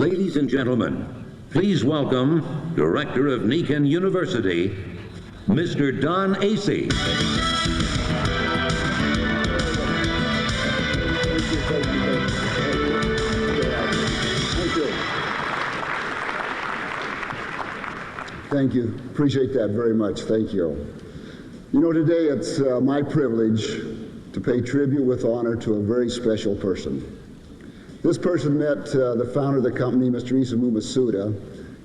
Ladies and gentlemen, please welcome Director of Nikken University, Mr. Don Asay. Thank you. Appreciate that very much. Thank you. You know, today it's my privilege to pay tribute with honor to a very special person. This person met the founder of the company, Mr. Isamu Masuda,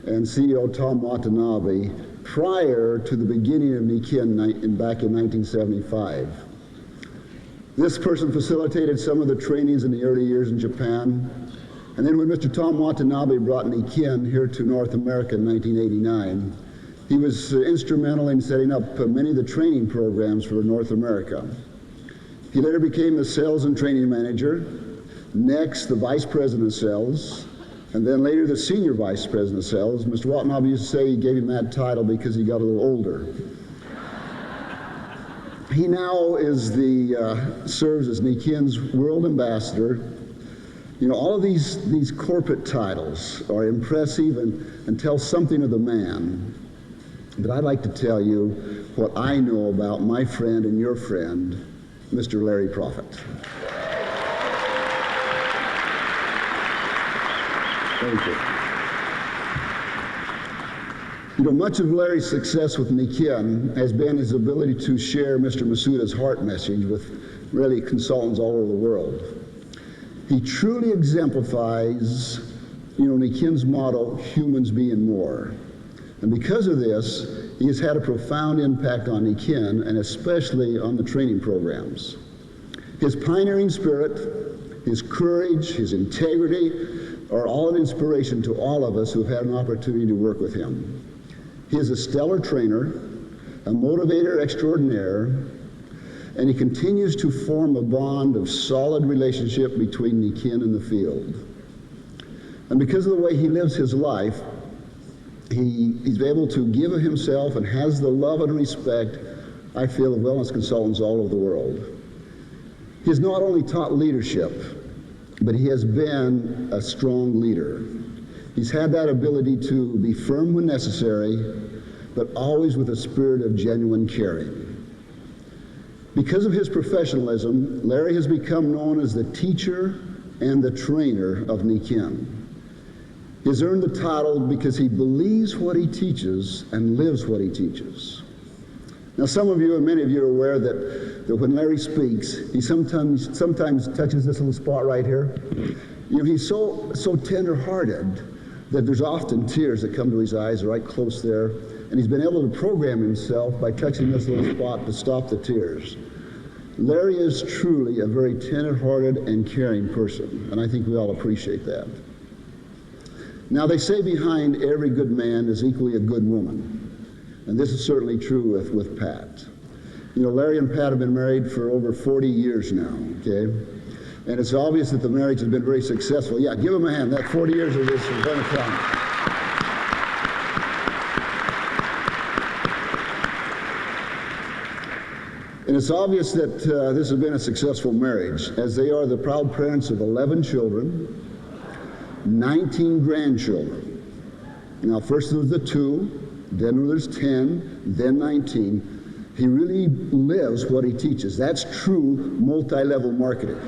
and CEO Tom Watanabe prior to the beginning of Nikken back in 1975. This person facilitated some of the trainings in the early years in Japan. And then when Mr. Tom Watanabe brought Nikken here to North America in 1989, he was instrumental in setting up many of the training programs for North America. He later became the sales and training manager, next the vice president of sales, and then later the senior vice president of sales. Mr. Watanabe used to say he gave him that title because he got a little older. He now is serves as Nikken's world ambassador. You know, all of these corporate titles are impressive and tell something of the man. But I'd like to tell you what I know about my friend and your friend, Mr. Larry Proffit. Thank you. You know, much of Larry's success with Nikken has been his ability to share Mr. Masuda's heart message with really consultants all over the world. He truly exemplifies, you know, Nikken's motto, humans being more. And because of this, he has had a profound impact on Nikken and especially on the training programs. His pioneering spirit, his courage, his integrity are all an inspiration to all of us who have had an opportunity to work with him. He is a stellar trainer, a motivator extraordinaire, and he continues to form a bond of solid relationship between Nikken and the field. And because of the way he lives his life, he's able to give of himself and has the love and respect, I feel, of wellness consultants all over the world. He has not only taught leadership, but he has been a strong leader. He's had that ability to be firm when necessary, but always with a spirit of genuine caring. Because of his professionalism, Larry has become known as the teacher and the trainer of Nikken. He has earned the title because he believes what he teaches and lives what he teaches. Now, some of you and many of you are aware that when Larry speaks, he sometimes touches this little spot right here. You know, he's so tender-hearted that there's often tears that come to his eyes right close there, and he's been able to program himself by touching this little spot to stop the tears. Larry is truly a very tender-hearted and caring person, and I think we all appreciate that. Now, they say behind every good man is equally a good woman, and this is certainly true with Pat. You know, Larry and Pat have been married for over 40 years now, okay? And it's obvious that the marriage has been very successful. Yeah, give them a hand. That 40 years of this is going to count. And it's obvious that this has been a successful marriage, as they are the proud parents of 11 children, 19 grandchildren. Now, first there was the 2, then there's 10, then 19. He really lives what he teaches. That's true multi-level marketing.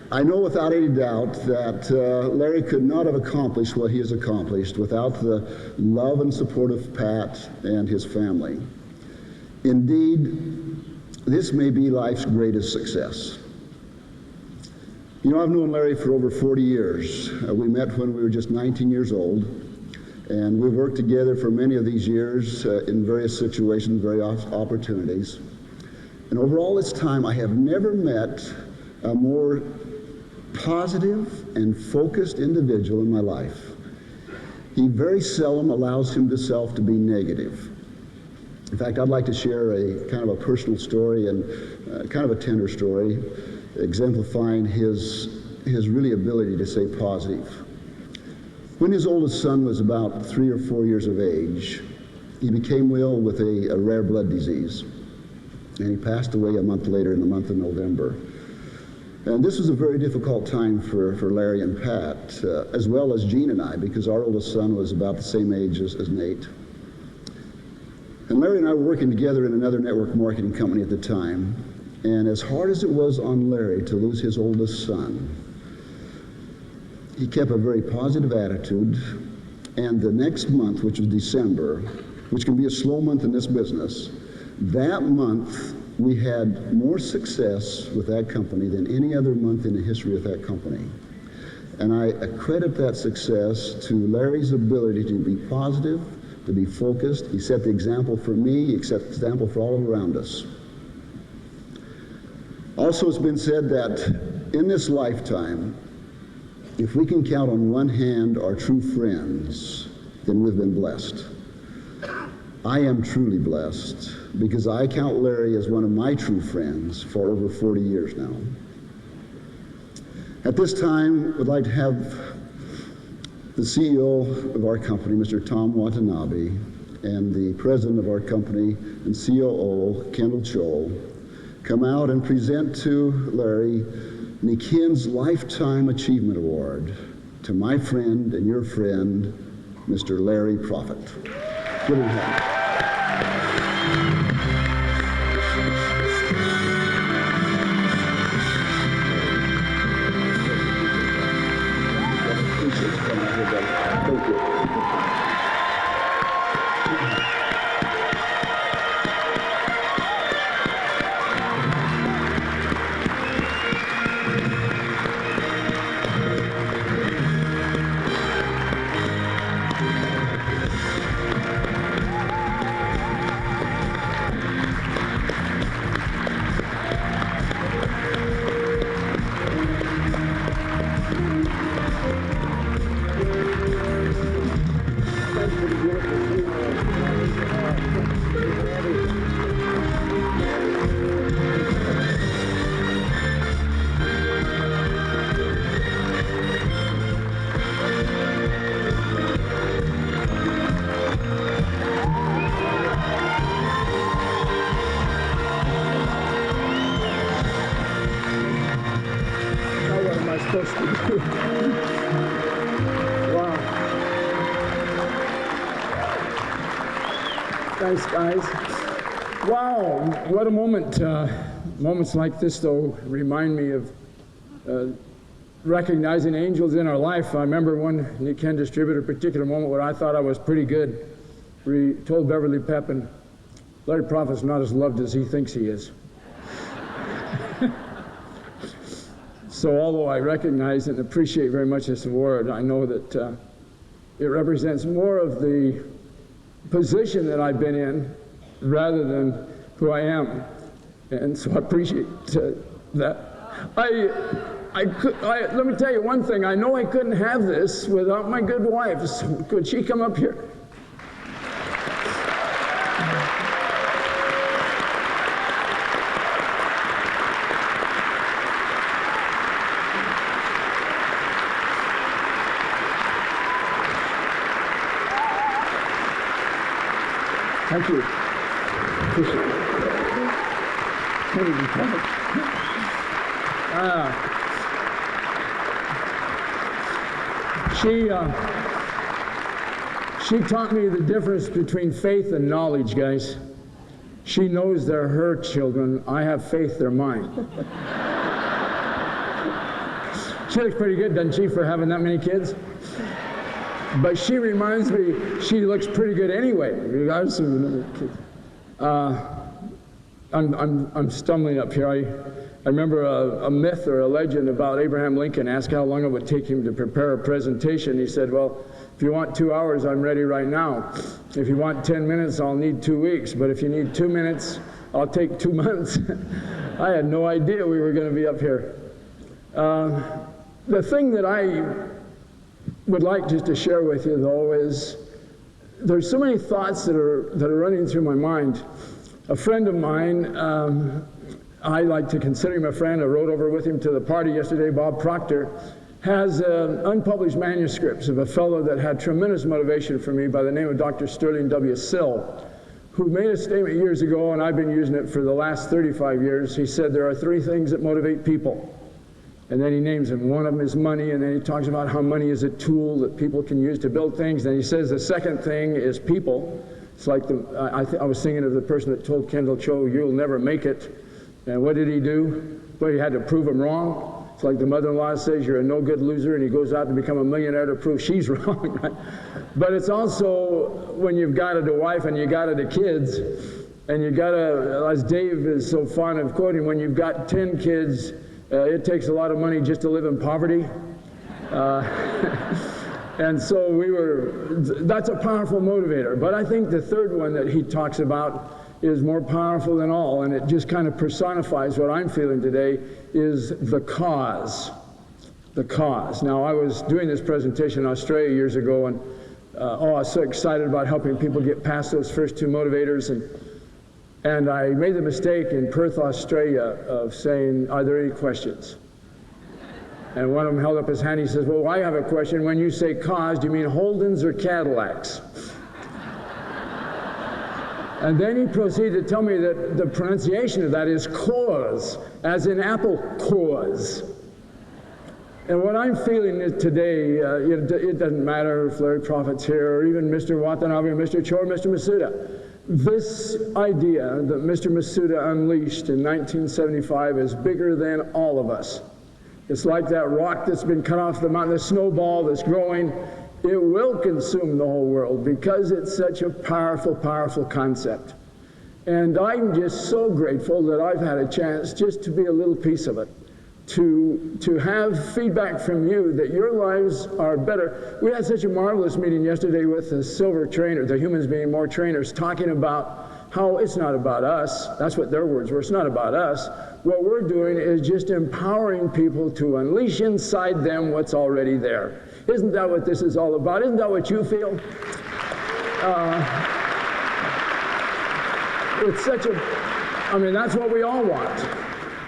I know without any doubt that Larry could not have accomplished what he has accomplished without the love and support of Pat and his family. Indeed, this may be life's greatest success. You know, I've known Larry for over 40 years. We met when we were just 19 years old, and we've worked together for many of these years in various situations, various opportunities. And over all this time, I have never met a more positive and focused individual in my life. He very seldom allows himself to be negative. In fact, I'd like to share a kind of a personal story and kind of a tender story, exemplifying his really ability to stay positive. When his oldest son was about 3 or 4 years of age, he became ill with a rare blood disease, and he passed away a month later in the month of November. And this was a very difficult time for Larry and Pat, as well as Gene and I, because our oldest son was about the same age as Nate. And Larry and I were working together in another network marketing company at the time. And as hard as it was on Larry to lose his oldest son, he kept a very positive attitude. And the next month, which was December, which can be a slow month in this business, that month we had more success with that company than any other month in the history of that company. And I accredit that success to Larry's ability to be positive, to be focused. He set the example for me, he set the example for all around us. Also, it's been said that in this lifetime, if we can count on one hand our true friends, then we've been blessed. I am truly blessed because I count Larry as one of my true friends for over 40 years now. At this time, I'd like to have the CEO of our company, Mr. Tom Watanabe, and the president of our company and COO, Kendall Cho, come out and present to Larry Nikken's Lifetime Achievement Award to my friend and your friend, Mr. Larry Proffit. Give him a hand. Thank you. Wow. Thanks, guys. Wow, what a moment. Moments like this, though, remind me of recognizing angels in our life. I remember one Nikken distributor, particular moment where I thought I was pretty good. We told Beverly Pepin, Larry Proffit's not as loved as he thinks he is. So although I recognize and appreciate very much this award, I know that it represents more of the position that I've been in rather than who I am. And so I appreciate that. Let me tell you one thing. I know I couldn't have this without my good wife. So could she come up here? Thank you. Appreciate it. She taught me the difference between faith and knowledge, guys. She knows they're her children. I have faith they're mine. She looks pretty good, doesn't she, for having that many kids? But she reminds me she looks pretty good anyway, regardless of the number of kids. I'm stumbling up here. I remember a myth or a legend about Abraham Lincoln. Asked how long it would take him to prepare a presentation. He said, well, if you want 2 hours, I'm ready right now. If you want 10 minutes, I'll need 2 weeks. But if you need 2 minutes, I'll take 2 months. I had no idea we were going to be up here. The thing that I would like just to share with you, though, is there's so many thoughts that are running through my mind. A friend of mine, I like to consider him a friend. I rode over with him to the party yesterday, Bob Proctor, has unpublished manuscripts of a fellow that had tremendous motivation for me by the name of Dr. Sterling W. Sill, who made a statement years ago, and I've been using it for the last 35 years. He said, there are 3 things that motivate people. And then he names them. One of them is money, and then he talks about how money is a tool that people can use to build things. Then he says the second thing is people. It's like I was thinking of the person that told Kendall Cho, "You'll never make it." And what did he do? Well, he had to prove him wrong. It's like the mother-in-law says, "You're a no-good loser," and he goes out to become a millionaire to prove she's wrong, right? But it's also when you've got a wife and you got the kids, and you got as Dave is so fond of quoting, when you've got 10 kids, it takes a lot of money just to live in poverty. And so that's a powerful motivator. But I think the third one that he talks about is more powerful than all, and it just kind of personifies what I'm feeling today, is the cause. The cause. Now, I was doing this presentation in Australia years ago, and I was so excited about helping people get past those first two motivators, and I made the mistake in Perth, Australia, of saying, "Are there any questions?" And one of them held up his hand. He says, "Well, I have a question. When you say cause, do you mean Holdens or Cadillacs?" And then he proceeded to tell me that the pronunciation of that is cause, as in apple cause. And what I'm feeling is today, it doesn't matter if Larry Proffit's here, or even Mr. Watanabe, or Mr. Cho, or Mr. Masuda. This idea that Mr. Masuda unleashed in 1975 is bigger than all of us. It's like that rock that's been cut off the mountain, the snowball that's growing. It will consume the whole world because it's such a powerful, powerful concept. And I'm just so grateful that I've had a chance just to be a little piece of it, to have feedback from you that your lives are better. We had such a marvelous meeting yesterday with the Silver Trainer, the Humans Being More trainers, talking about how it's not about us. That's what their words were. It's not about us. What we're doing is just empowering people to unleash inside them what's already there. Isn't that what this is all about? Isn't that what you feel? It's such that's what we all want.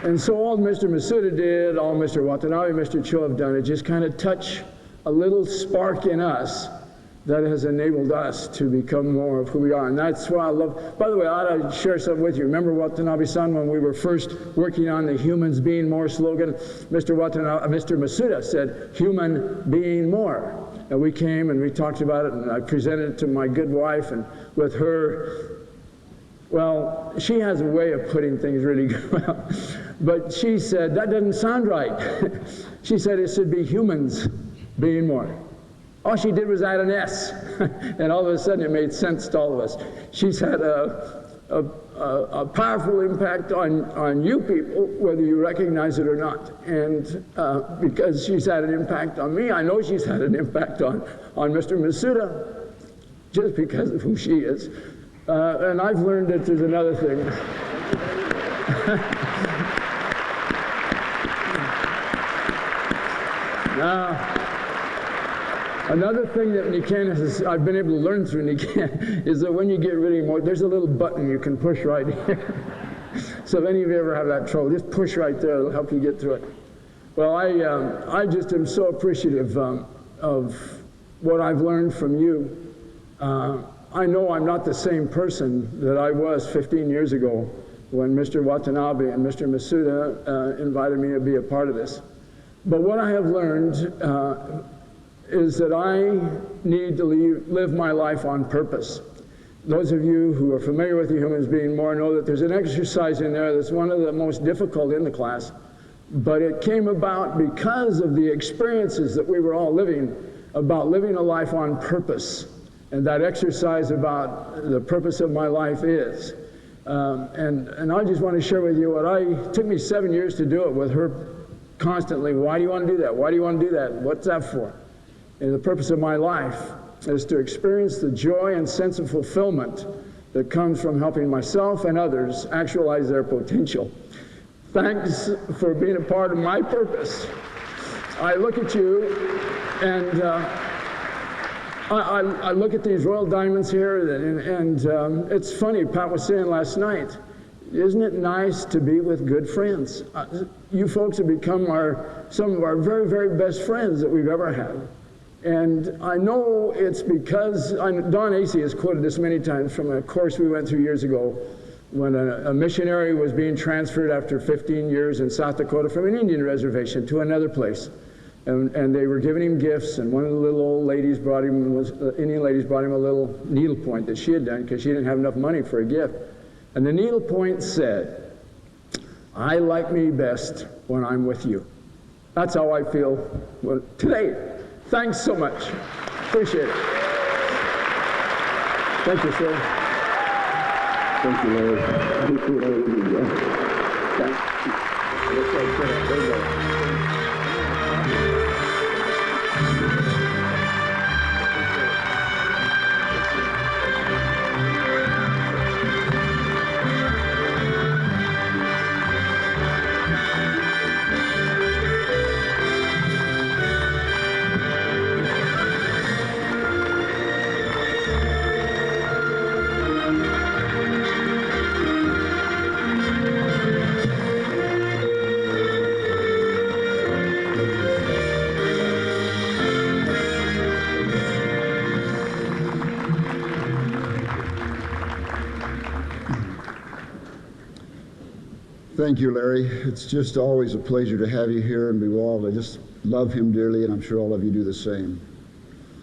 And so all Mr. Masuda did, all Mr. Watanabe, Mr. Cho have done, is just kind of touch a little spark in us that has enabled us to become more of who we are. And that's why I love, by the way, I ought to share something with you. Remember Watanabe-san, when we were first working on the Humans Being More slogan, Mr. Masuda said, "Human being more." And we came and we talked about it, and I presented it to my good wife, and with her, well, she has a way of putting things really good. But she said, "That doesn't sound right." She said it should be humans being more. All she did was add an S, and all of a sudden it made sense to all of us. She's had a powerful impact on you people, whether you recognize it or not. And because she's had an impact on me, I know she's had an impact on Mr. Masuda, just because of who she is. And I've learned that there's another thing. Now, another thing that Nikken has, I've been able to learn through Nikken, is that when you get really more, there's a little button you can push right here. So if any of you ever have that trouble, just push right there. It'll help you get through it. Well, I just am so appreciative of what I've learned from you. I know I'm not the same person that I was 15 years ago when Mr. Watanabe and Mr. Masuda invited me to be a part of this. But what I have learned is that I need to live my life on purpose. Those of you who are familiar with the Humans Being More know that there's an exercise in there that's one of the most difficult in the class, but it came about because of the experiences that we were all living, about living a life on purpose. And that exercise about the purpose of my life is. And I just want to share with you it took me 7 years to do it with her constantly. Why do you want to do that? Why do you want to do that? What's that for? And the purpose of my life is to experience the joy and sense of fulfillment that comes from helping myself and others actualize their potential. Thanks for being a part of my purpose. I look at you and I look at these royal diamonds here, and it's funny, Pat was saying last night, isn't it nice to be with good friends? You folks have become some of our very, very best friends that we've ever had. And I know it's because, Don Asay has quoted this many times from a course we went through years ago, when a missionary was being transferred after 15 years in South Dakota from an Indian reservation to another place. And they were giving him gifts, and one of the little old ladies brought him, Indian ladies brought him a little needlepoint that she had done because she didn't have enough money for a gift. And the needlepoint said, "I like me best when I'm with you." That's how I feel today. Thanks so much. Appreciate it. Thank you, sir. Thank you, Larry. Thank you, Larry. There you go. Thank you, Larry. It's just always a pleasure to have you here and be involved. I just love him dearly, and I'm sure all of you do the same.